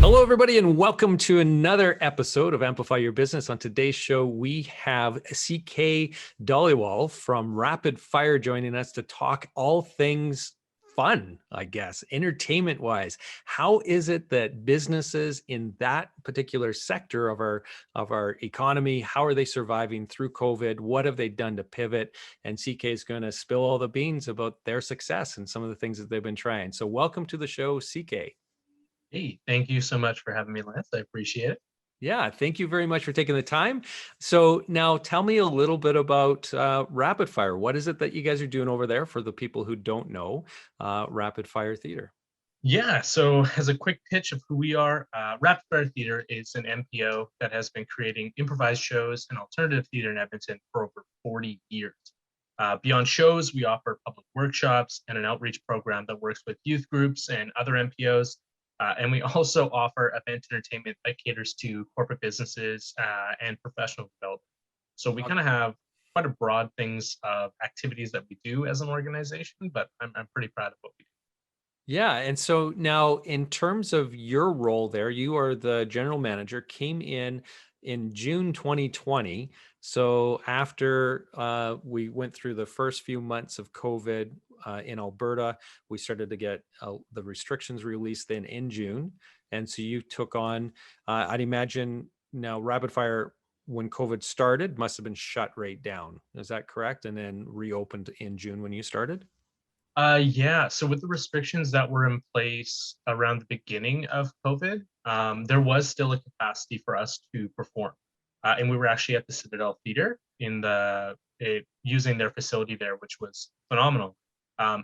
Hello, everybody, and welcome to another episode of Amplify Your Business. On today's show, we have CK Dhaliwal from Rapid Fire joining us to talk all things fun, I guess, entertainment-wise. How is it that businesses in that particular sector of our economy, how are they surviving through COVID? What have they done to pivot? And CK is going to spill all the beans about their success and some of the things that they've been trying. So welcome to the show, CK. Hey, thank you so much for having me, Lance. I appreciate it. Yeah, thank you very much for taking the time. So now tell me a little bit about Rapid Fire. What is it that you guys are doing over there for the people who don't know Rapid Fire Theater? Yeah, so as a quick pitch of who we are, Rapid Fire Theater is an MPO that has been creating improvised shows and alternative theater in Edmonton for over 40 years. Beyond shows, we offer public workshops and an outreach program that works with youth groups and other MPOs. And we also offer event entertainment that caters to corporate businesses and professional development. So we kind of have quite a broad things of activities that we do as an organization, but I'm pretty proud of what we do. Yeah, and so now in terms of your role there, you are the general manager, came in June 2020. So after we went through the first few months of COVID in Alberta, we started to get the restrictions released then in June. And so you took on, I'd imagine now Rapid Fire, when COVID started, must have been shut right down. Is that correct? And then reopened in June when you started? Yeah. So with the restrictions that were in place around the beginning of COVID, there was still a capacity for us to perform, and we were actually at the Citadel Theater using their facility there, which was phenomenal.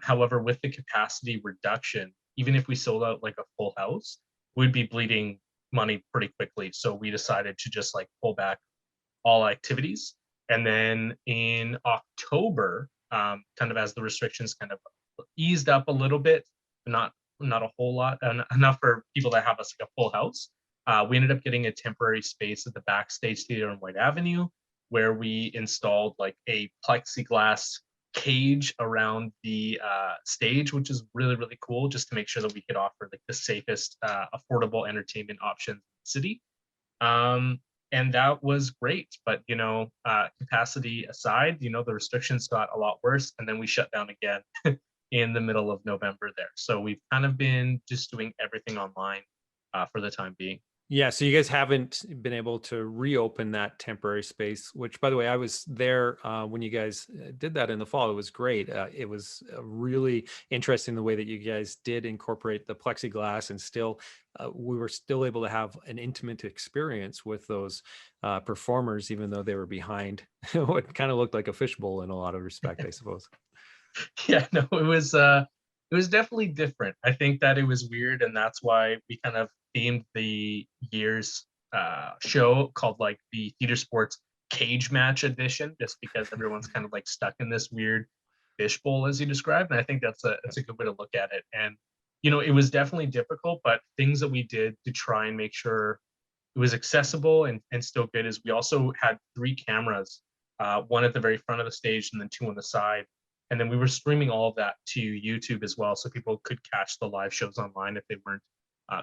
However, with the capacity reduction, even if we sold out like a full house, we'd be bleeding money pretty quickly. So we decided to just like pull back all activities, and then in October, kind of as the restrictions kind of eased up a little bit, but not a whole lot, enough for people to have us like a full house. We ended up getting a temporary space at the Backstage Theater on White Avenue, where we installed like a plexiglass cage around the stage, which is really cool, just to make sure that we could offer like the safest, affordable entertainment options in the city. And that was great, but capacity aside, the restrictions got a lot worse, and then we shut down again in the middle of November there. So we've kind of been just doing everything online for the time being. Yeah, so you guys haven't been able to reopen that temporary space, which, by the way, I was there when you guys did that in the fall. It was great. It was really interesting the way that you guys did incorporate the plexiglass, and still, we were still able to have an intimate experience with those performers, even though they were behind what kind of looked like a fishbowl in a lot of respect, I suppose. Yeah, no, it was definitely different. I think that it was weird, and that's why we kind of themed the year's show called like the Theater Sports Cage Match Edition, just because everyone's kind of like stuck in this weird fishbowl, as you described. And I think that's a good way to look at it. And it was definitely difficult, but things that we did to try and make sure it was accessible and still good is we also had 3 cameras, one at the very front of the stage and then 2 on the side. And then we were streaming all of that to YouTube as well, so people could catch the live shows online if they weren't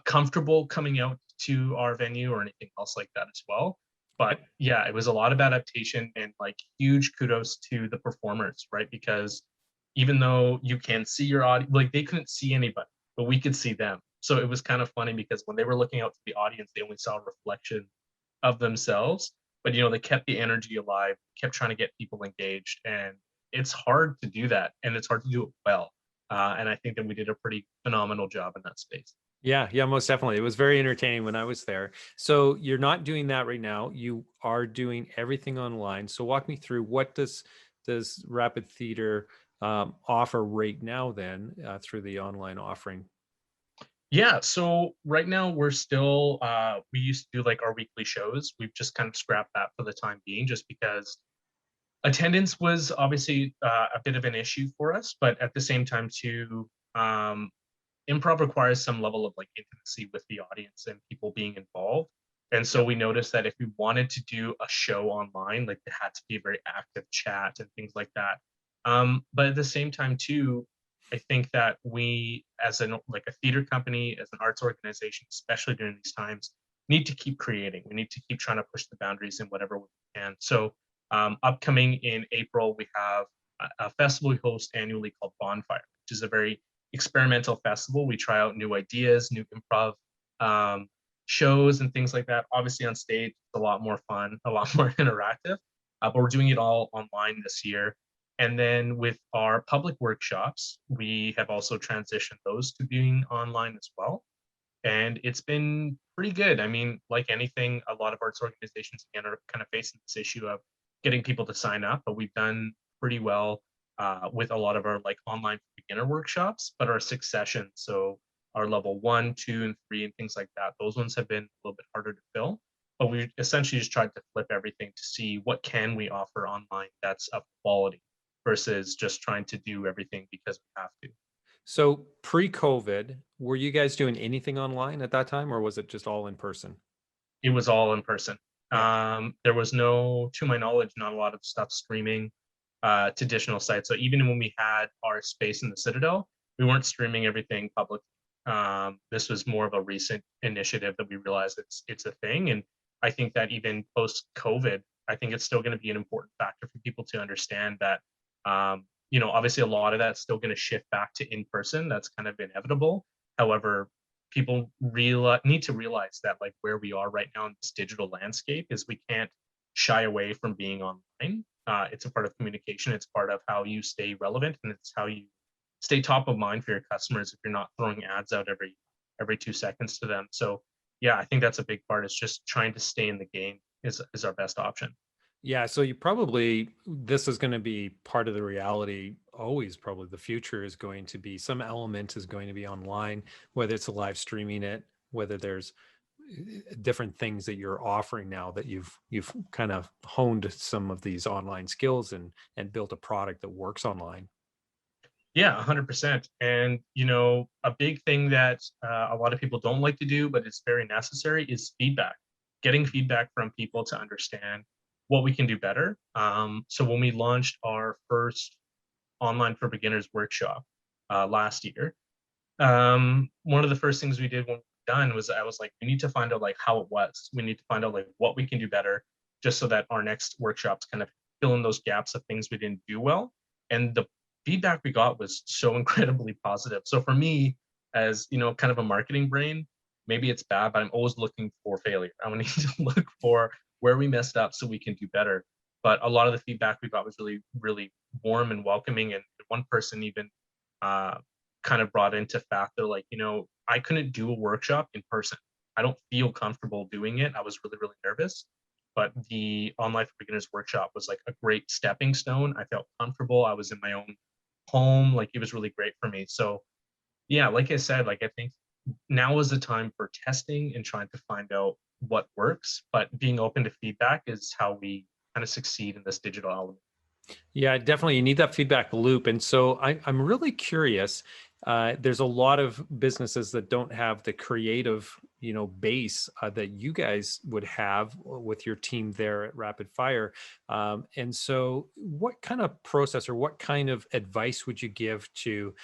comfortable coming out to our venue or anything else like that as well. But yeah, it was a lot of adaptation, and like huge kudos to the performers, right? Because even though you can see your audience, like they couldn't see anybody, but we could see them. So it was kind of funny because when they were looking out to the audience, they only saw a reflection of themselves. But they kept the energy alive, kept trying to get people engaged, and it's hard to do that, and it's hard to do it well. And I think that we did a pretty phenomenal job in that space. Yeah, most definitely. It was very entertaining when I was there. So you're not doing that right now. You are doing everything online. So walk me through, what does Rapid Theater offer right now then through the online offering? Yeah, so right now we're still we used to do like our weekly shows. We've just kind of scrapped that for the time being, just because attendance was obviously a bit of an issue for us, but at the same time too, improv requires some level of like intimacy with the audience and people being involved. And so Yep. we noticed that if we wanted to do a show online, like there had to be a very active chat and things like that. But at the same time too, I think that we, as an like a theater company, as an arts organization, especially during these times, need to keep creating. We need to keep trying to push the boundaries in whatever we can. So, upcoming in April, we have a festival we host annually called Bonfire, which is a very experimental festival. We try out new ideas, new improv um, shows, and things like that. Obviously, on stage, it's a lot more fun, a lot more interactive. But we're doing it all online this year. And then with our public workshops, we have also transitioned those to being online as well. And it's been pretty good. I mean, like anything, a lot of arts organizations again are kind of facing this issue of getting people to sign up, but we've done pretty well with a lot of our like online beginner workshops, but our 6 sessions, so our level 1, 2, and 3 and things like that, those ones have been a little bit harder to fill. But we essentially just tried to flip everything to see what can we offer online that's of quality versus just trying to do everything because we have to. So pre-COVID, were you guys doing anything online at that time, or was it just all in person? It was all in person. Yeah. There was no, to my knowledge, not a lot of stuff streaming to additional sites. So even when we had our space in the Citadel, we weren't streaming everything public. This was more of a recent initiative that we realized it's a thing. And I think that even post COVID, I think it's still going to be an important factor for people to understand that, obviously a lot of that's still going to shift back to in person. That's kind of inevitable. However, people need to realize that like where we are right now in this digital landscape is we can't shy away from being online. It's a part of communication. It's part of how you stay relevant, and it's how you stay top of mind for your customers if you're not throwing ads out every 2 seconds to them. So yeah, I think that's a big part. Is just trying to stay in the game is our best option. Yeah, so this is going to be part of the reality. Always, probably the future is going to be some element is going to be online, whether it's live streaming it, whether there's different things that you're offering now that you've kind of honed some of these online skills and built a product that works online. Yeah, 100%. And a big thing that a lot of people don't like to do, but it's very necessary, is feedback. Getting feedback from people to understand what we can do better. So when we launched our first online for beginners workshop last year, one of the first things we did when we were done was I was like, we need to find out like how it was. We need to find out like what we can do better, just so that our next workshops kind of fill in those gaps of things we didn't do well. And the feedback we got was so incredibly positive. So for me, as kind of a marketing brain, maybe it's bad, but I'm always looking for failure. I need to look for where we messed up so we can do better. But a lot of the feedback we got was really, really warm and welcoming. And one person even uh, kind of brought into fact, they're like, I couldn't do a workshop in person. I don't feel comfortable doing it. I was really, really nervous. But the online for beginners workshop was like a great stepping stone. I felt comfortable. I was in my own home. Like it was really great for me. So yeah, like I said, like I think now is the time for testing and trying to find out what works. But being open to feedback is how we kind of succeed in this digital element. Yeah, definitely. You need that feedback loop. And so I'm really curious. There's a lot of businesses that don't have the creative, base that you guys would have with your team there at Rapid Fire. And so, what kind of process or what kind of advice would you give to,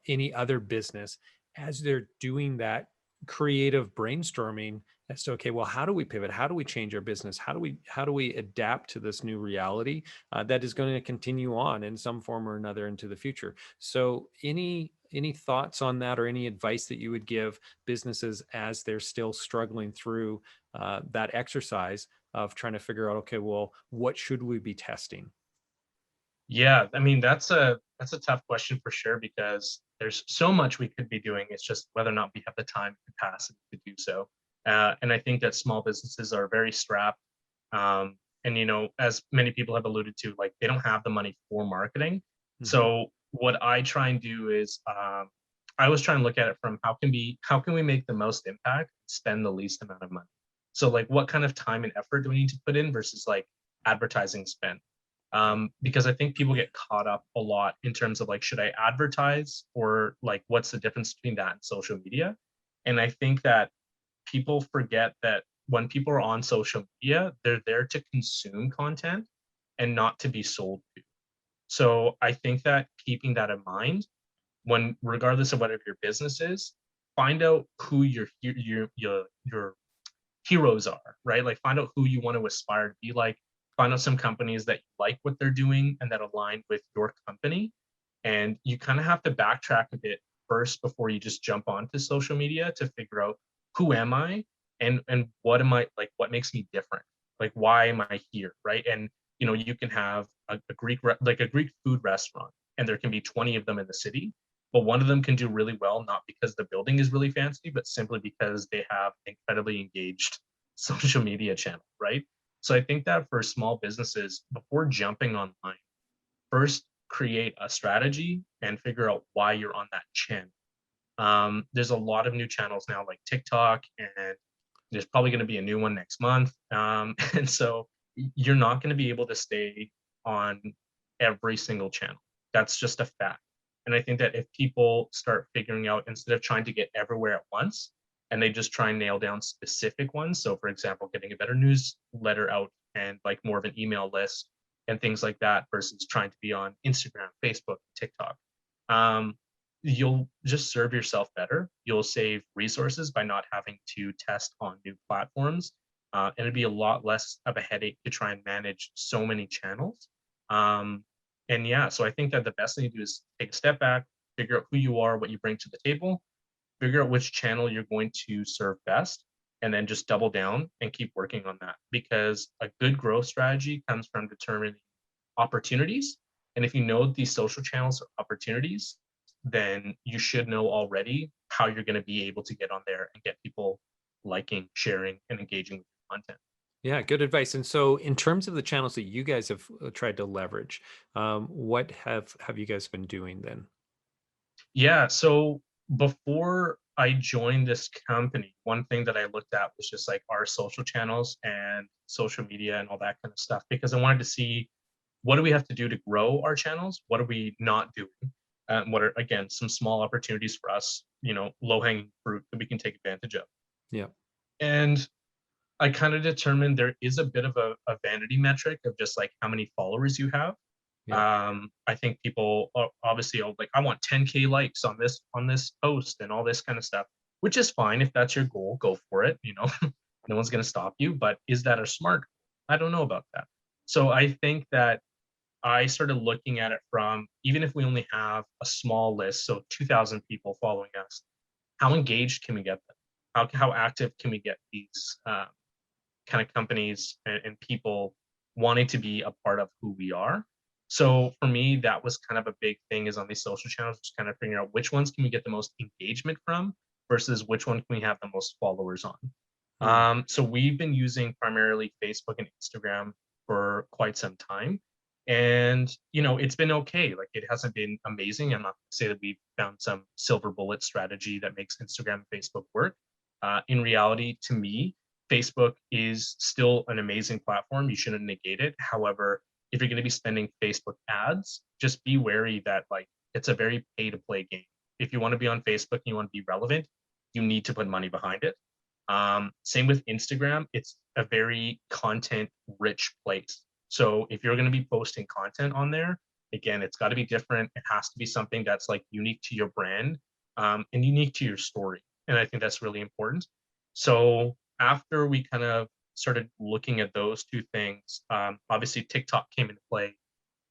any other business as they're doing that creative brainstorming as to, okay, well, how do we pivot? How do we change our business? How do we adapt to this new reality that is going to continue on in some form or another into the future? So any thoughts on that, or any advice that you would give businesses as they're still struggling through that exercise of trying to figure out, okay, well, what should we be testing? Yeah, I mean that's a tough question for sure, because there's so much we could be doing. It's just whether or not we have the time and capacity to do so. And I think that small businesses are very strapped. And as many people have alluded to, like they don't have the money for marketing. Mhm. So what I try and do is I always try and look at it from how can we make the most impact, spend the least amount of money. So like what kind of time and effort do we need to put in versus like advertising spend? Okay. Because I think people get caught up a lot in terms of like, should I advertise, or like, what's the difference between that and social media? And I think that people forget that when people are on social media, they're there to consume content and not to be sold to. So I think that keeping that in mind, when regardless of whatever your business is, find out who your heroes are, right? Like find out who you want to aspire to be like, find out some companies that you like what they're doing and that align with your company. And you kind of have to backtrack a bit first before you just jump onto social media to figure out who am I and what am I like, what makes me different? Like why am I here? Right. And you can have a like a Greek food restaurant and there can be 20 of them in the city, but one of them can do really well, not because the building is really fancy, but simply because they have incredibly engaged social media channel, right? So I think that for small businesses, before jumping online, first create a strategy and figure out why you're on that channel. There's a lot of new channels now like TikTok, and there's probably going to be a new one next month. And so you're not going to be able to stay on every single channel. That's just a fact. And I think that if people start figuring out, instead of trying to get everywhere at once, and they just try and nail down specific ones. So for example, getting a better newsletter out and like more of an email list and things like that versus trying to be on Instagram, Facebook, TikTok. You'll just serve yourself better. You'll save resources by not having to test on new platforms. And it'd be a lot less of a headache to try and manage so many channels. And yeah, so I think that the best thing to do is take a step back, figure out who you are, what you bring to the table, figure out which channel you're going to serve best, and then just double down and keep working on that. Because a good growth strategy comes from determining opportunities. And if you know these social channels are opportunities, then you should know already how you're going to be able to get on there and get people liking, sharing, and engaging with your content. Yeah, good advice. And so in terms of the channels that you guys have tried to leverage, what have you guys been doing then? Yeah, so before I joined this company, one thing that I looked at was just like our social channels and social media and all that kind of stuff, because I wanted to see what do we have to do to grow our channels? What are we not doing? What are, again, some small opportunities for us, low hanging fruit that we can take advantage of. Yeah. And I kind of determined there is a bit of a vanity metric of just like how many followers you have. Yeah. I think people obviously are like, I want 10K likes on this post and all this kind of stuff, which is fine. If that's your goal, go for it. No one's going to stop you, but is that a smart? I don't know about that. So I think that I started looking at it from, even if we only have a small list, so 2,000 people following us, how engaged can we get them? How active can we get these kind of companies and people wanting to be a part of who we are? So for me, that was kind of a big thing, is on these social channels, just kind of figuring out which ones can we get the most engagement from versus which one can we have the most followers on. So we've been using primarily Facebook and Instagram for quite some time. And, it's been okay. Like it hasn't been amazing. I'm not going to say that we've found some silver bullet strategy that makes Instagram and Facebook work. In reality, to me, Facebook is still an amazing platform. You shouldn't negate it. However, if you're going to be spending Facebook ads, just be wary that like it's a very pay to play game. If you want to be on Facebook and you want to be relevant, you need to put money behind it. Same with Instagram. It's a very content rich place. So if you're going to be posting content on there, again, it's got to be different. It has to be something that's like unique to your brand, and unique to your story. And I think that's really important. So after we kind of started looking at those two things, obviously TikTok came into play.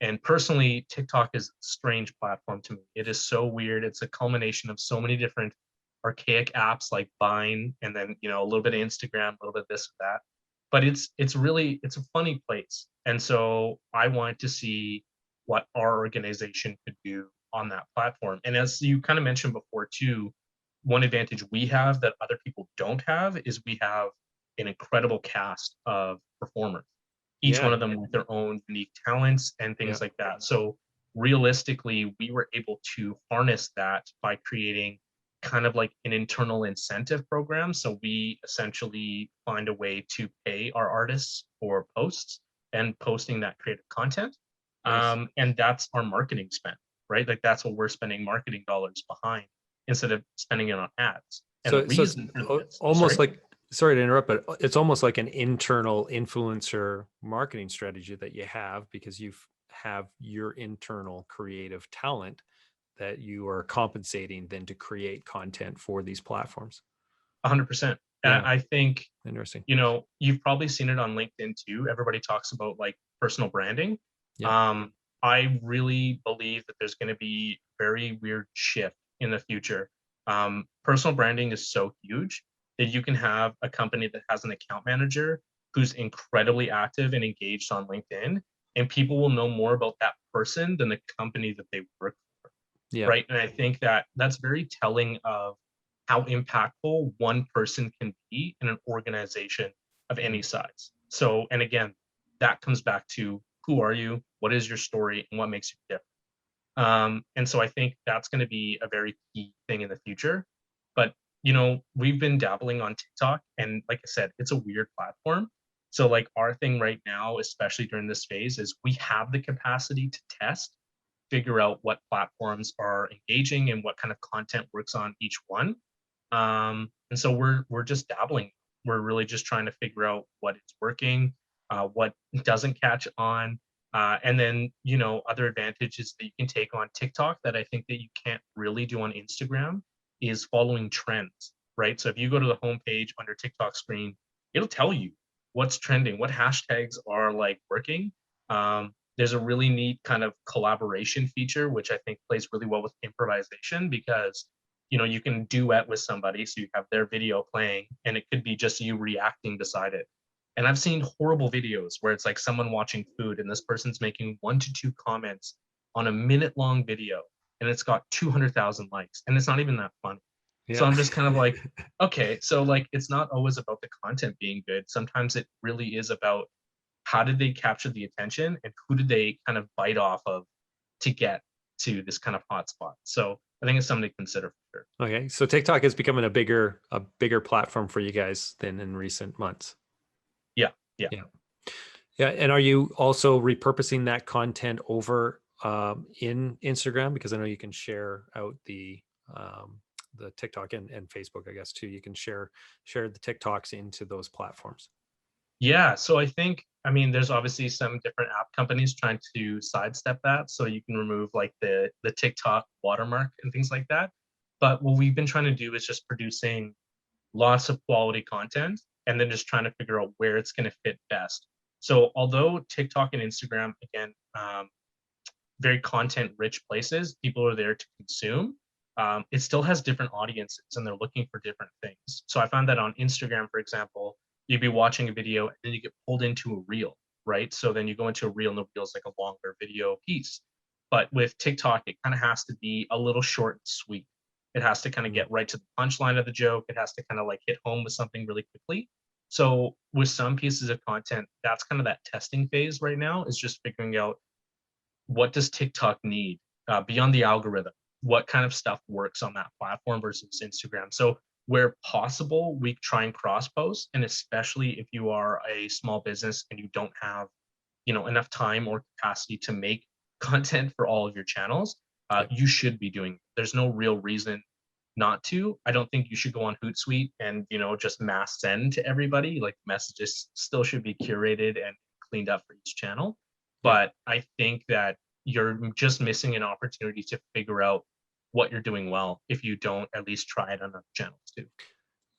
And personally, TikTok is a strange platform to me. It is so weird. It's a culmination of so many different archaic apps like Vine, and then a little bit of Instagram, a little bit of this or that. But it's a funny place. And so I wanted to see what our organization could do on that platform. And as you kind of mentioned before too, one advantage we have that other people don't have is we have an incredible cast of performers, each Yeah. one of them with their own unique talents and things like that. So realistically, we were able to harness that by creating kind of like an internal incentive program. So we essentially find a way to pay our artists for posts and posting that creative content. Nice. And that's our marketing spend, right? Like that's what we're spending marketing dollars behind instead of spending it on ads. And the So it's reason for this, almost sorry? like, sorry to interrupt, but it's almost like an internal influencer marketing strategy that you have, because you've have your internal creative talent that you are compensating then to create content for these platforms. 100%. Yeah. I think, Interesting. you've probably seen it on LinkedIn too. Everybody talks about like personal branding. Yeah. I really believe that there's going to be very weird shift in the future. Personal branding is so huge that you can have a company that has an account manager who's incredibly active and engaged on LinkedIn, and people will know more about that person than the company that they work for. Yeah. Right. And I think that that's very telling of how impactful one person can be in an organization of any size. So, and again, that comes back to who are you, what is your story, and what makes you different. And so I think that's going to be a very key thing in the future. But we've been dabbling on TikTok, and like I said, it's a weird platform. So like our thing right now, especially during this phase, is we have the capacity to test, figure out what platforms are engaging and what kind of content works on each one. And so we're just dabbling. We're really just trying to figure out what is working, what doesn't catch on, and then other advantages that you can take on TikTok that I think that you can't really do on Instagram is following trends, right? So if you go to the homepage on your TikTok screen, it'll tell you what's trending, what hashtags are like working. There's a really neat kind of collaboration feature, which I think plays really well with improvisation because you can duet with somebody, so you have their video playing and it could be just you reacting beside it. And I've seen horrible videos where it's like someone watching food and this person's making 1 to 2 comments on a minute-long video and it's got 200,000 likes and it's not even that funny. So Yeah. I'm just kind of like, okay, so like it's not always about the content being good. Sometimes it really is about how did they capture the attention and who did they kind of bite off of to get to this kind of hot spot. So I think it's something to consider for sure. Okay. So TikTok is becoming a bigger platform for you guys than in recent months. Yeah. Yeah. Yeah. Yeah. And are you also repurposing that content over in Instagram? Because I know you can share out the TikTok and Facebook, I guess too. You can share the TikToks into those platforms. Yeah. So I mean, there's obviously some different app companies trying to sidestep that. So you can remove like the TikTok watermark and things like that. But what we've been trying to do is just producing lots of quality content and then just trying to figure out where it's going to fit best. So although TikTok and Instagram, again, very content rich places, people are there to consume. It still has different audiences and they're looking for different things. So I found that on Instagram, for example, you'd be watching a video and then you get pulled into a reel, right? So then you go into a reel and the reel is like a longer video piece. But with TikTok, it kind of has to be a little short and sweet. It has to kind of get right to the punchline of the joke. It has to kind of like hit home with something really quickly. So with some pieces of content, that's kind of that testing phase right now, is just figuring out what does TikTok need beyond the algorithm? What kind of stuff works on that platform versus Instagram? So where possible, we try and cross post, and especially if you are a small business and you don't have enough time or capacity to make content for all of your channels, you should be doing it. There's no real reason not to. I don't think you should go on Hootsuite and just mass send to everybody. Like messages still should be curated and cleaned up for each channel. But I think that you're just missing an opportunity to figure out what you're doing well if you don't at least try it on other channels too.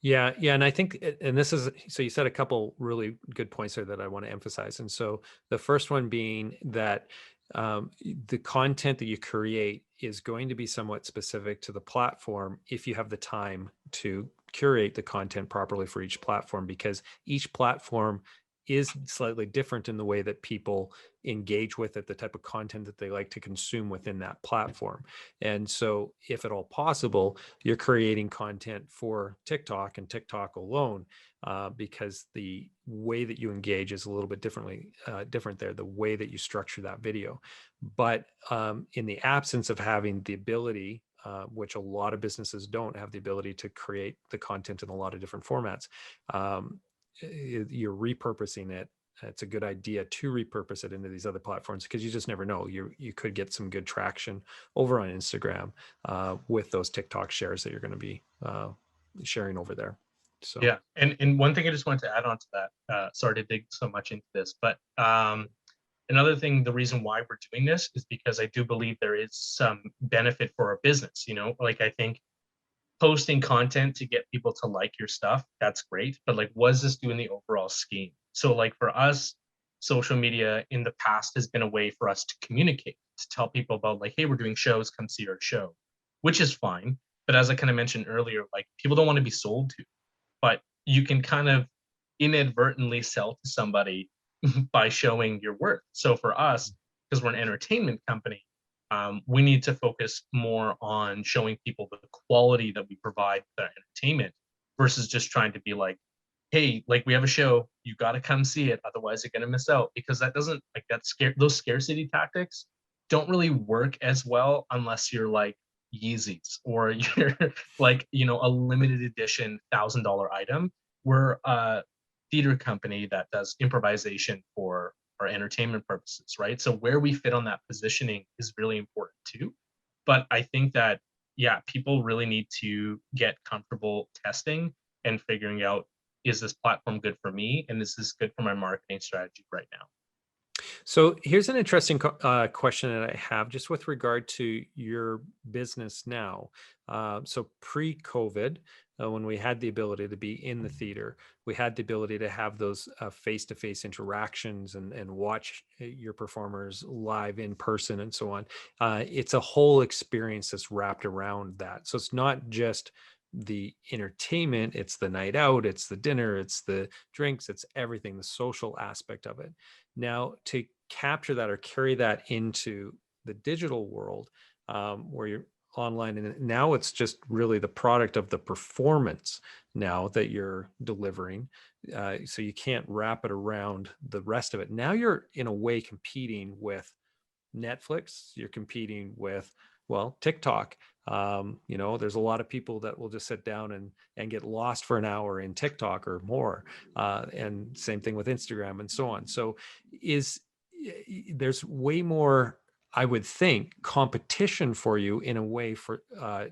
Yeah. And I think, and this is, so you said a couple really good points there that I want to emphasize. And so the first one being that the content that you create is going to be somewhat specific to the platform if you have the time to curate the content properly for each platform, because each platform is slightly different in the way that people engage with it, the type of content that they like to consume within that platform. And so if at all possible, you're creating content for TikTok and TikTok alone, because the way that you engage is a little bit different there, the way that you structure that video. But in the absence of having the ability, which a lot of businesses don't have the ability to create the content in a lot of different formats, you're repurposing it. It's a good idea to repurpose it into these other platforms, because you just never know. You could get some good traction over on Instagram with those TikTok shares that you're going to be sharing over there. So yeah, and one thing I just wanted to add on to that. Sorry to dig so much into this, but Another thing, the reason why we're doing this is because I do believe there is some benefit for our business. Like I think posting content to get people to like your stuff, that's great. But like, what does this do in the overall scheme? So like for us, social media in the past has been a way for us to communicate, to tell people about like, hey, we're doing shows, come see our show, which is fine. But as I kind of mentioned earlier, like people don't want to be sold to, but you can kind of inadvertently sell to somebody by showing your worth. So for us, because we're an entertainment company, we need to focus more on showing people the quality that we provide with our entertainment versus just trying to be like, hey, like we have a show, you got to come see it, otherwise you're going to miss out. Because that doesn't like that scare those scarcity tactics don't really work as well unless you're like Yeezys or you're like a limited edition $1,000 item. We're a theater company that does improvisation for our entertainment purposes, right? So where we fit on that positioning is really important too. But I think that, yeah, people really need to get comfortable testing and figuring out, is this platform good for me? And is this good for my marketing strategy right now? So here's an interesting question that I have just with regard to your business now. So pre-COVID, when we had the ability to be in the theater, we had the ability to have those face-to-face interactions and watch your performers live in person and so on. It's a whole experience that's wrapped around that. So it's not just the entertainment, it's the night out, it's the dinner, it's the drinks, it's everything, the social aspect of it. Now, to capture that or carry that into the digital world, where you're online, and now it's just really the product of the performance now that you're delivering. So you can't wrap it around the rest of it. Now you're in a way competing with Netflix, you're competing with, well, TikTok. There's a lot of people that will just sit down and get lost for an hour in TikTok or more. And same thing with Instagram and so on. So is there's way more, I would think, competition for you in a way for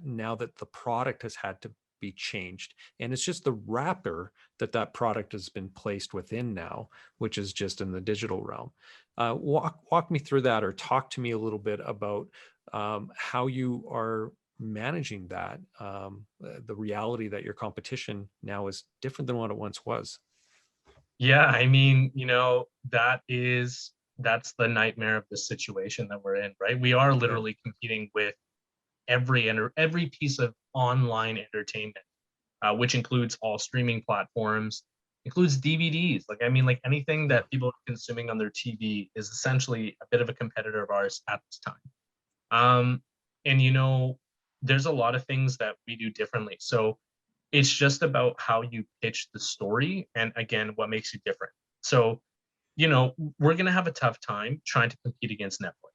now that the product has had to be changed. And it's just the wrapper that product has been placed within now, which is just in the digital realm. Walk me through that, or talk to me a little bit about how you are managing that, the reality that your competition now is different than what it once was. Yeah, I mean, that's the nightmare of the situation that we're in, right? We are Yeah. literally competing with every piece of online entertainment, which includes all streaming platforms, includes DVDs. Like, I mean, like anything that people are consuming on their TV is essentially a bit of a competitor of ours at this time. Um, and there's a lot of things that we do differently. So it's just about how you pitch the story and again, what makes you different. So, we're gonna have a tough time trying to compete against Netflix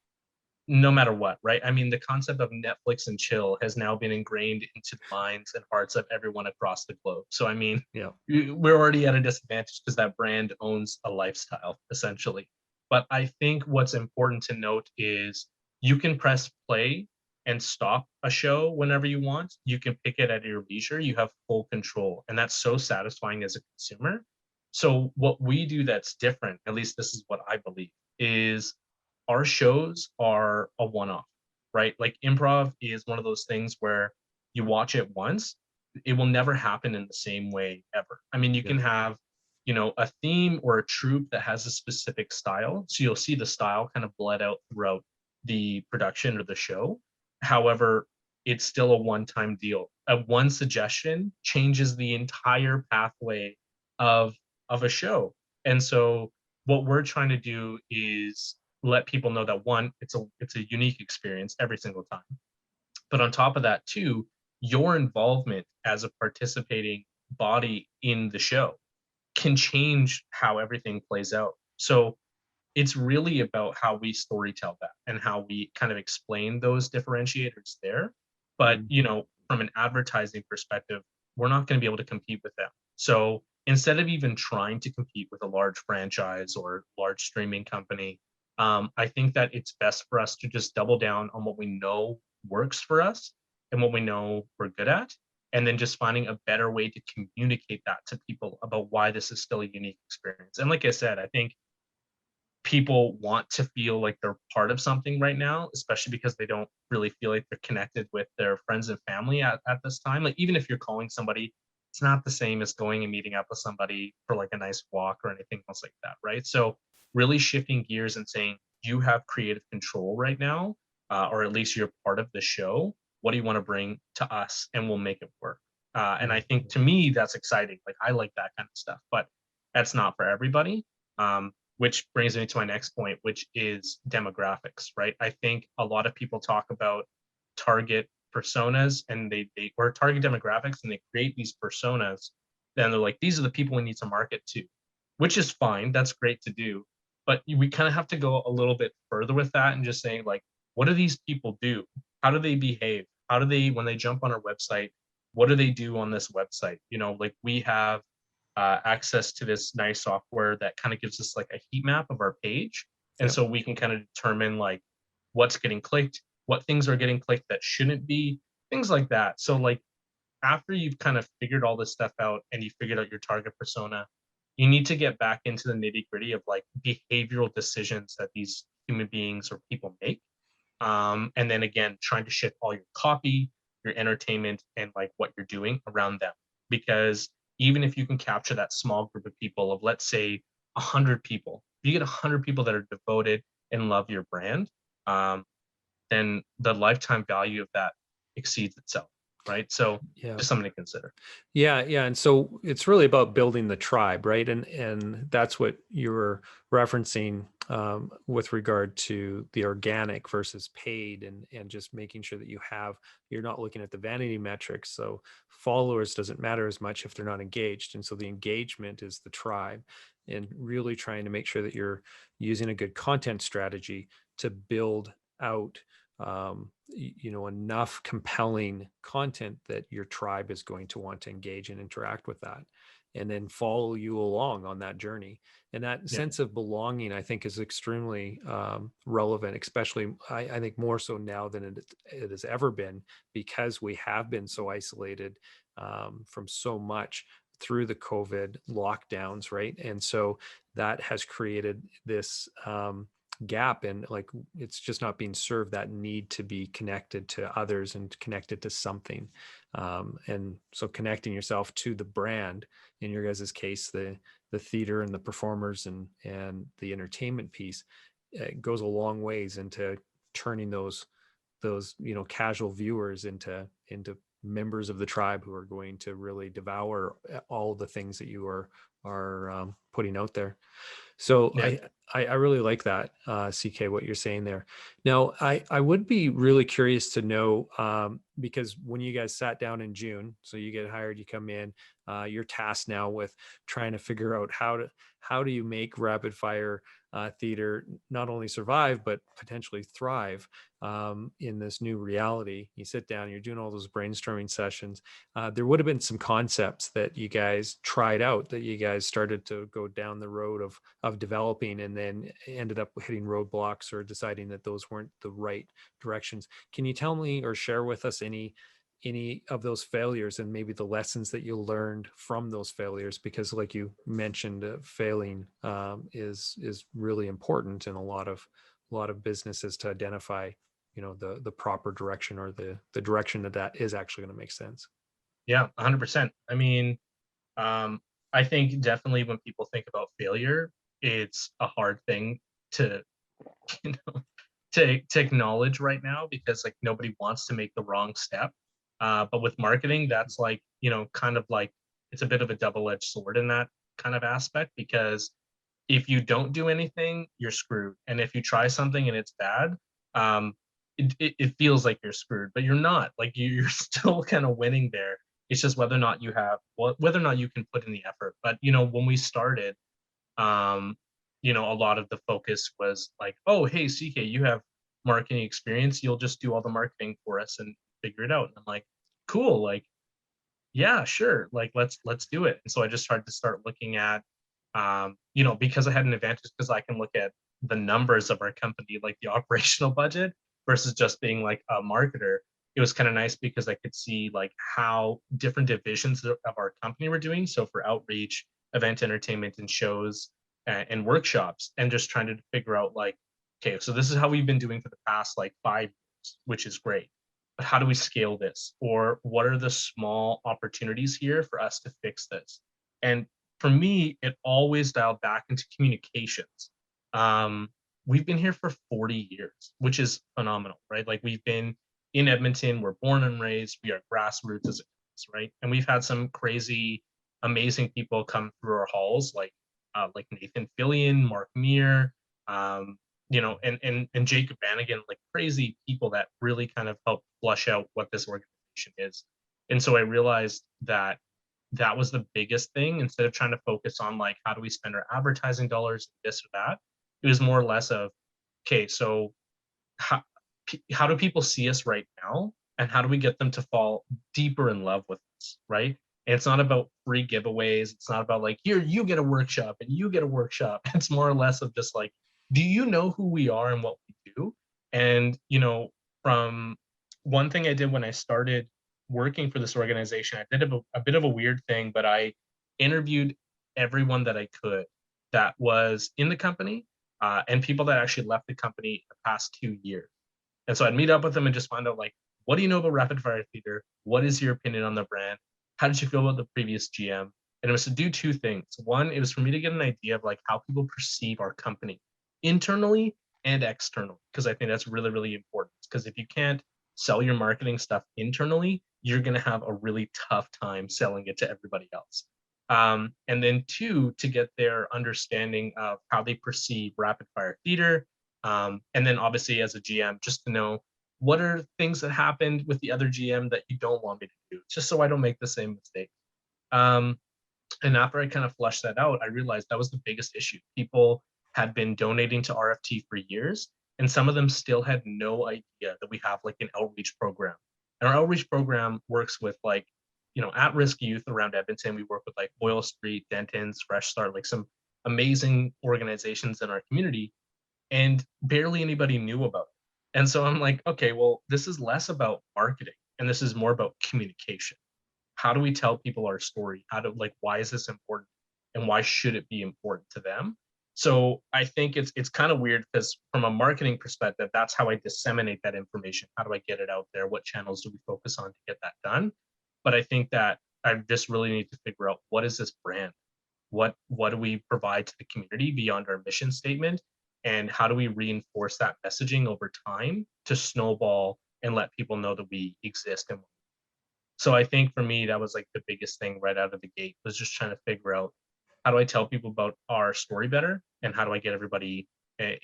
no matter what, right? I mean, the concept of Netflix and chill has now been ingrained into the minds and hearts of everyone across the globe. So, I mean, Yeah. we're already at a disadvantage because that brand owns a lifestyle, essentially. But I think what's important to note is you can press play and stop a show whenever you want. You can pick it at your leisure. You have full control. And that's so satisfying as a consumer. So, what we do that's different, at least this is what I believe, is our shows are a one-off, right? Like improv is one of those things where you watch it once, it will never happen in the same way ever. I mean, you Yeah. can have, a theme or a troupe that has a specific style. So you'll see the style kind of bled out throughout the production or the show. However, it's still a one-time deal. A one suggestion changes the entire pathway of a show. And so what we're trying to do is let people know that one, it's a unique experience every single time. But on top of that, too, your involvement as a participating body in the show can change how everything plays out. So it's really about how we storytell that and how we kind of explain those differentiators there. But, Mhm. from an advertising perspective, we're not going to be able to compete with them. So instead of even trying to compete with a large franchise or large streaming company, I think that it's best for us to just double down on what we know works for us and what we know we're good at, and then just finding a better way to communicate that to people about why this is still a unique experience. And like I said, I think people want to feel like they're part of something right now, especially because they don't really feel like they're connected with their friends and family at this time. Like even if you're calling somebody, it's not the same as going and meeting up with somebody for like a nice walk or anything else like that, right? So really shifting gears and saying you have creative control right now, or at least you're part of the show. What do you want to bring to us, and we'll make it work. And I think to me that's exciting. Like I like that kind of stuff, but that's not for everybody. Which brings me to my next point, which is demographics, right? I think a lot of people talk about target personas and they or target demographics, and they create these personas. Then they're like, these are the people we need to market to, which is fine. That's great to do. But we kind of have to go a little bit further with that and just saying, like, what do these people do? How do they behave? How do they, when they jump on our website, what do they do on this website? You know, like we have access to this nice software that kind of gives us like a heat map of our page. And Yep. so we can kind of determine like what's getting clicked, what things are getting clicked that shouldn't be, things like that. So like after you've kind of figured all this stuff out and you figured out your target persona, you need to get back into the nitty gritty of like behavioral decisions that these human beings or people make. And then again, trying to shift all your copy, your entertainment, and like what you're doing around them. Because even if you can capture that small group of people of, let's say, 100 people, if you get 100 people that are devoted and love your brand, then the lifetime value of that exceeds itself, right? So Yeah. just something to consider. Yeah, yeah. And so it's really about building the tribe, right? And that's what you were referencing with regard to the organic versus paid, and just making sure that you're not looking at the vanity metrics. So followers doesn't matter as much if they're not engaged. And so the engagement is the tribe, and really trying to make sure that you're using a good content strategy to build out enough compelling content that your tribe is going to want to engage and interact with that, and then follow you along on that journey. And that Yeah. sense of belonging, I think, is extremely relevant, especially I think more so now than it has ever been, because we have been so isolated from so much through the COVID lockdowns, right? And so that has created this gap, and like it's just not being served, that need to be connected to others and connected to something. And so connecting yourself to the brand, in your guys' case, the theater and the performers and the entertainment piece, it goes a long ways into turning those casual viewers into members of the tribe who are going to really devour all the things that you are putting out there. So Yeah. I really like that, CK, what you're saying there. Now, I would be really curious to know, because when you guys sat down in June, so you get hired, you come in, you're tasked now with trying to figure out how do you make rapid fire theater not only survive but potentially thrive in this new reality. You sit down, you're doing all those brainstorming sessions. There would have been some concepts that you guys tried out, that you guys started to go down the road of developing, and then ended up hitting roadblocks or deciding that those weren't the right directions. Can you tell me or share with us any of those failures, and maybe the lessons that you learned from those failures? Because like you mentioned, failing is really important in a lot of businesses, to identify the proper direction, or the direction that is actually going to make sense. Yeah, 100%. I mean, I think definitely when people think about failure, it's a hard thing to, you know, to acknowledge right now, because like nobody wants to make the wrong step. But with marketing, that's like, kind of like it's a bit of a double-edged sword in that kind of aspect, because if you don't do anything, you're screwed. And if you try something and it's bad, um, it feels like you're screwed, but you're not. Like you're still kind of winning there. It's just whether or not you have, well, whether or not you can put in the effort. But when we started, um, a lot of the focus was like, oh, hey, CK, you have marketing experience. You'll just do all the marketing for us and figure it out. And I'm like, cool. Like, yeah, sure. Like, let's do it. And so I just tried to start looking at, because I had an advantage because I can look at the numbers of our company, like the operational budget versus just being like a marketer. It was kind of nice because I could see like how different divisions of our company were doing. So for outreach, event entertainment, and shows, and workshops, and just trying to figure out like, okay, so this is how we've been doing for the past like 5 years, which is great. But how do we scale this? Or what are the small opportunities here for us to fix this? And for me, it always dialed back into communications. Um, we've been here for 40 years, which is phenomenal, right? Like we've been in Edmonton, we're born and raised, we are grassroots as it is, right? And we've had some crazy, amazing people come through our halls, like Nathan Fillion, Mark Meir, um, and Jacob Bannigan, like crazy people that really kind of helped flush out what this organization is. And so I realized that that was the biggest thing. Instead of trying to focus on like how do we spend our advertising dollars, this or that, it was more or less of, okay, so how, how do people see us right now, and how do we get them to fall deeper in love with us, right? And it's not about free giveaways. It's not about like, here, you get a workshop and you get a workshop. It's more or less of just like, do you know who we are and what we do? And, from one thing I did when I started working for this organization, I did a bit of a weird thing, but I interviewed everyone that I could that was in the company, and people that actually left the company the past 2 years. And so I'd meet up with them and just find out like, what do you know about Rapid Fire Theater? What is your opinion on the brand? How did you feel about the previous GM? And it was to do two things. One, it was for me to get an idea of like how people perceive our company internally and externally, because I think that's really, really important. Because if you can't sell your marketing stuff internally, you're going to have a really tough time selling it to everybody else. And then two, to get their understanding of how they perceive Rapid Fire Theater. And then obviously as a GM, just to know what are things that happened with the other GM that you don't want me to do, just so I don't make the same mistake. Um, and after I kind of flushed that out, I realized that was the biggest issue. People had been donating to RFT for years, and some of them still had no idea that we have like an outreach program. And our outreach program works with like, at-risk youth around Edmonton. We work with like Oil Street, Denton's, Fresh Start, like some amazing organizations in our community, and barely anybody knew about it. And so I'm like, okay, well, this is less about marketing and this is more about communication. How do we tell people our story? Why is this important, and why should it be important to them? So I think it's kind of weird because from a marketing perspective, that's how I disseminate that information. How do I get it out there? What channels do we focus on to get that done? But I think that I just really need to figure out, what is this brand? What do we provide to the community beyond our mission statement? And how do we reinforce that messaging over time to snowball and let people know that we exist? And so I think for me, that was like the biggest thing right out of the gate, was just trying to figure out, how do I tell people about our story better, and how do I get everybody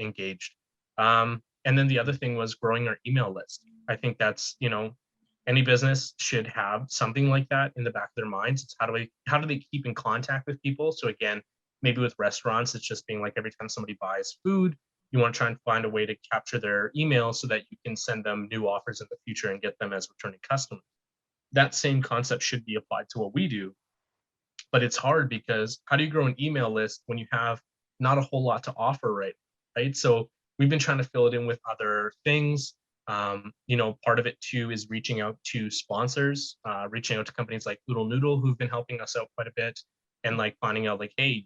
engaged? And then the other thing was growing our email list. I think that's, any business should have something like that in the back of their minds. It's how do they keep in contact with people? So again, maybe with restaurants, it's just being like, every time somebody buys food, you want to try and find a way to capture their email so that you can send them new offers in the future and get them as returning customers. That same concept should be applied to what we do, but it's hard because how do you grow an email list when you have not a whole lot to offer, right? So we've been trying to fill it in with other things. Part of it too is reaching out to sponsors, reaching out to companies like Oodle Noodle, who've been helping us out quite a bit, and like finding out like, hey,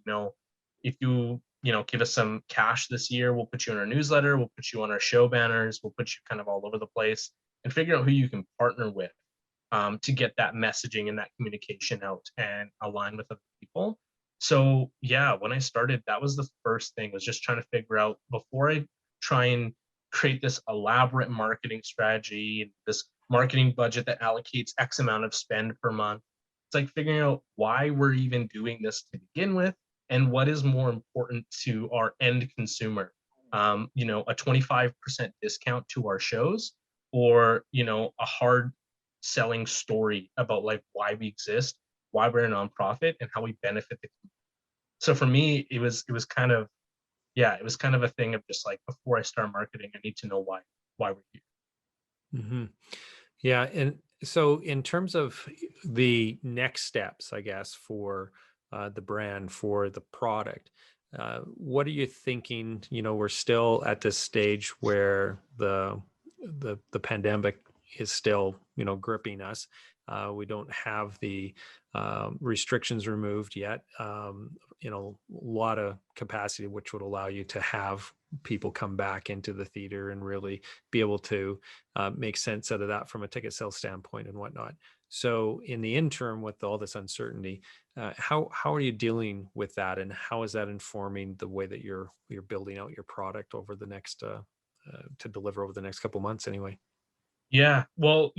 if you give us some cash this year, we'll put you in our newsletter, we'll put you on our show banners, we'll put you kind of all over the place, and figure out who you can partner with, to get that messaging and that communication out and align with other people. So yeah, when I started, that was the first thing, was just trying to figure out, before I try and create this elaborate marketing strategy and this marketing budget that allocates X amount of spend per month. It's like figuring out why we're even doing this to begin with, and what is more important to our end consumer. A 25% discount to our shows, or, a hard selling story about like why we exist, why we're a nonprofit, and how we benefit the community. So for me, it was kind of, yeah, it was kind of a thing of just like, before I start marketing, I need to know why we're here. Hmm. Yeah. And so in terms of the next steps, I guess, for the brand, for the product, what are you thinking? We're still at this stage where the pandemic is still, gripping us. We don't have the restrictions removed yet. A lot of capacity, which would allow you to have people come back into the theater and really be able to make sense out of that from a ticket sales standpoint and whatnot. So in the interim, with all this uncertainty, how are you dealing with that, and how is that informing the way that you're building out your product over the next to deliver over the next couple months anyway? Yeah, well,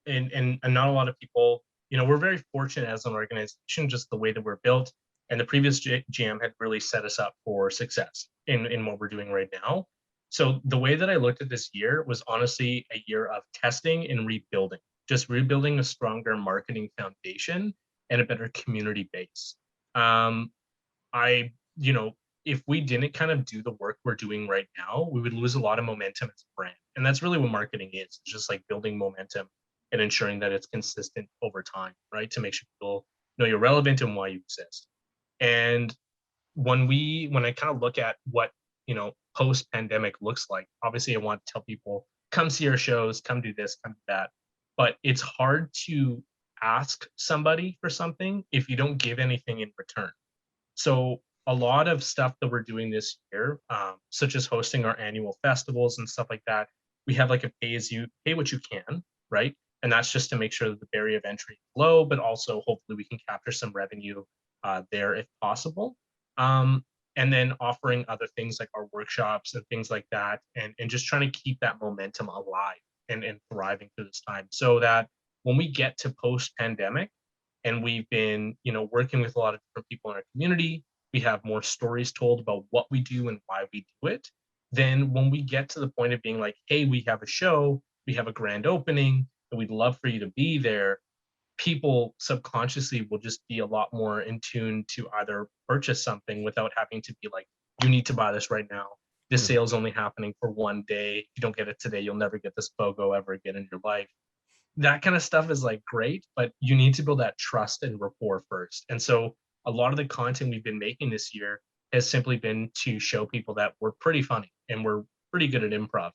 and not a lot of people, we're very fortunate as an organization, just the way that we're built. And the previous jam had really set us up for success in what we're doing right now. So the way that I looked at this year was honestly a year of testing and rebuilding, just rebuilding a stronger marketing foundation and a better community base. Um, I, if we didn't kind of do the work we're doing right now, we would lose a lot of momentum as a brand. And that's really what marketing is. It's just like building momentum and ensuring that it's consistent over time, right? To make sure people know you're relevant and why you exist. And when I kind of look at what, post pandemic looks like, obviously I want to tell people, come see our shows, come do this, come do that. But it's hard to ask somebody for something if you don't give anything in return. So a lot of stuff that we're doing this year, such as hosting our annual festivals and stuff like that, we have like a pay what you can, right? And that's just to make sure that the barrier of entry is low, but also hopefully we can capture some revenue there if possible. Um, and then offering other things like our workshops and things like that, and just trying to keep that momentum alive and thriving through this time, so that when we get to post pandemic, and we've been working with a lot of different people in our community, we have more stories told about what we do and why we do it, then when we get to the point of being like, hey, we have a show, we have a grand opening, and we'd love for you to be there, people subconsciously will just be a lot more in tune to either purchase something without having to be like, you need to buy this right now, this Mhm. sale's only happening for one day, if you don't get it today, you'll never get this BOGO ever again in your life. That kind of stuff is like great, but you need to build that trust and rapport first. And so a lot of the content we've been making this year has simply been to show people that we're pretty funny and we're pretty good at improv.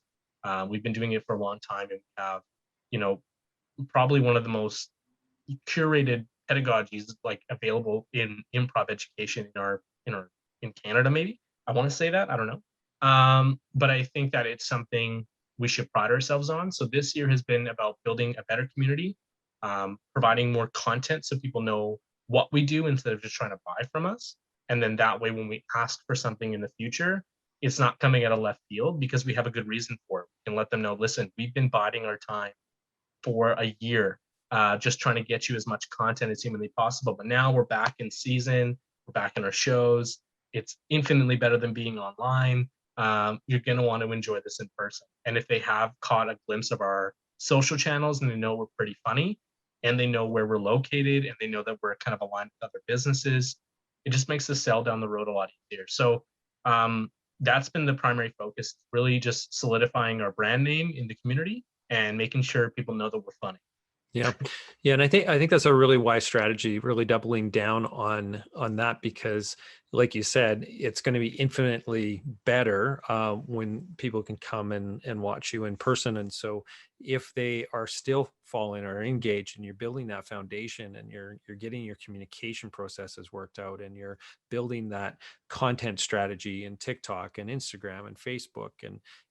We've been doing it for a long time, and we have, you know, probably one of the most curated pedagogies like available in improv education in Canada. Maybe I want to say that, I don't know, but I think that it's something we should pride ourselves on. So this year has been about building a better community, providing more content so people know what we do instead of just trying to buy from us. And then that way, when we ask for something in the future, it's not coming out of left field because we have a good reason for it. We can let them know, listen, we've been biding our time for a year, just trying to get you as much content as humanly possible. But now we're back in season, we're back in our shows. It's infinitely better than being online. You're going to want to enjoy this in person. And if they have caught a glimpse of our social channels and they know we're pretty funny and they know where we're located and they know that we're kind of aligned with other businesses, it just makes the sell down the road a lot easier. So that's been the primary focus, really just solidifying our brand name in the community and making sure people know that we're funny. Yeah. Yeah. And I think that's a really wise strategy, really doubling down on that, because like you said, it's going to be infinitely better when people can come and watch you in person. And so if they are still following or engaged, and you're building that foundation, and you're getting your communication processes worked out, and you're building that content strategy in TikTok and Instagram and Facebook,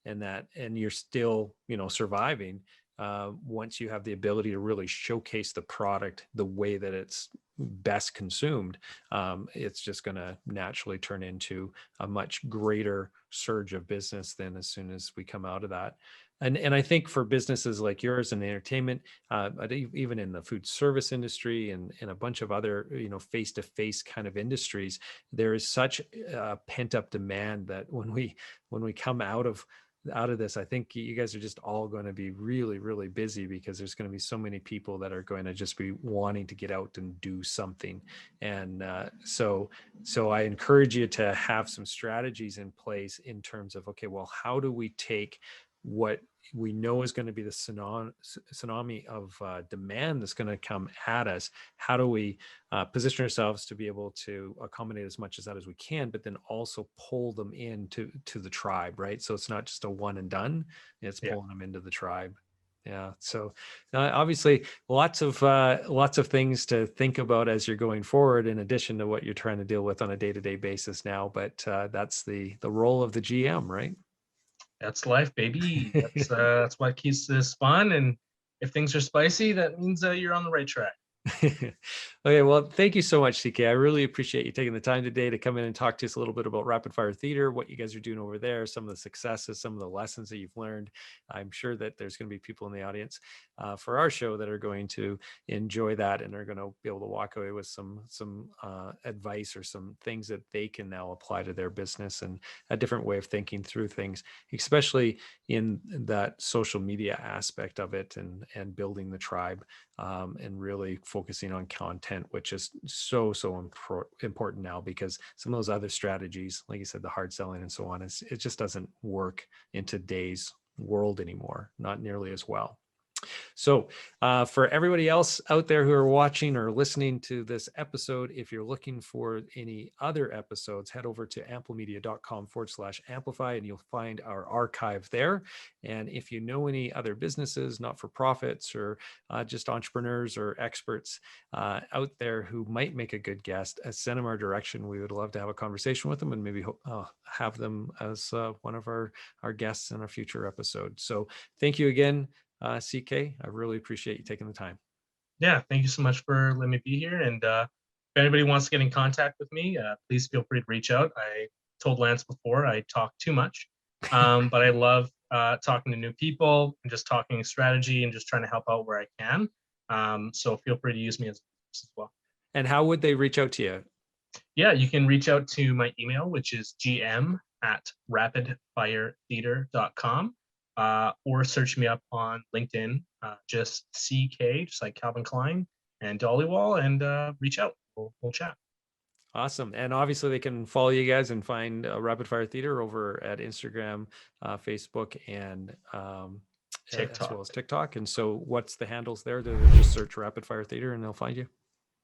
and you're still, surviving, once you have the ability to really showcase the product the way that it's best consumed, it's just going to naturally turn into a much greater surge of business than as soon as we come out of that. And I think for businesses like yours in the entertainment, but even in the food service industry, and a bunch of other, face-to-face kind of industries, there is such pent up demand that when we come out of this, I think you guys are just all going to be really, really busy, because there's going to be so many people that are going to just be wanting to get out and do something. And so I encourage you to have some strategies in place in terms of, okay, well, how do we take what we know is going to be the tsunami of demand that's going to come at us? How do we position ourselves to be able to accommodate as much as that as we can, but then also pull them into the tribe, right? So it's not just a one and done; it's Yeah. pulling them into the tribe. Yeah. So obviously lots of things to think about as you're going forward, in addition to what you're trying to deal with on a day-to-day basis now. But that's the role of the GM, right? That's life, baby. That's what keeps this fun. And if things are spicy, that means you're on the right track. Okay, well, thank you so much, CK. I really appreciate you taking the time today to come in and talk to us a little bit about Rapid Fire Theater, what you guys are doing over there, some of the successes, some of the lessons that you've learned. I'm sure that there's going to be people in the audience for our show that are going to enjoy that and are going to be able to walk away with some advice or some things that they can now apply to their business, and a different way of thinking through things, especially in that social media aspect of it, and building the tribe, and really focusing on content, which is so important now, because some of those other strategies, like you said, the hard selling and so on, it just doesn't work in today's world anymore, not nearly as well. So for everybody else out there who are watching or listening to this episode, if you're looking for any other episodes, head over to amplimedia.com/amplify, and you'll find our archive there. And if you know any other businesses, not-for-profits, or just entrepreneurs or experts out there who might make a good guest, send them our direction. We would love to have a conversation with them, and maybe have them as one of our guests in a future episode. So thank you again, CK. I really appreciate you taking the time. Yeah, thank you so much for letting me be here. And if anybody wants to get in contact with me, please feel free to reach out. I told Lance before I talk too much, but I love talking to new people and just talking strategy and just trying to help out where I can. So feel free to use me as well. And how would they reach out to you? Yeah, you can reach out to my email, which is gm@rapidfiretheater.com. Or search me up on LinkedIn, just CK, just like Calvin Klein, and Dhaliwal, and reach out. We'll chat. Awesome. And obviously they can follow you guys and find Rapid Fire Theater over at Instagram, Facebook, and TikTok. as well as TikTok. And so what's the handles there? Do they just search Rapid Fire Theater and they'll find you?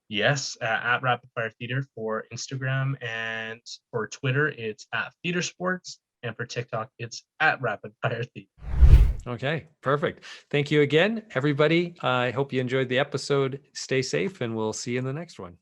Yes, at Rapid Fire Theater for Instagram, and for Twitter, it's at Theater Sports, and for TikTok, it's at Rapid Fire Theater. Okay, perfect. Thank you again, everybody. I hope you enjoyed the episode. Stay safe, and we'll see you in the next one.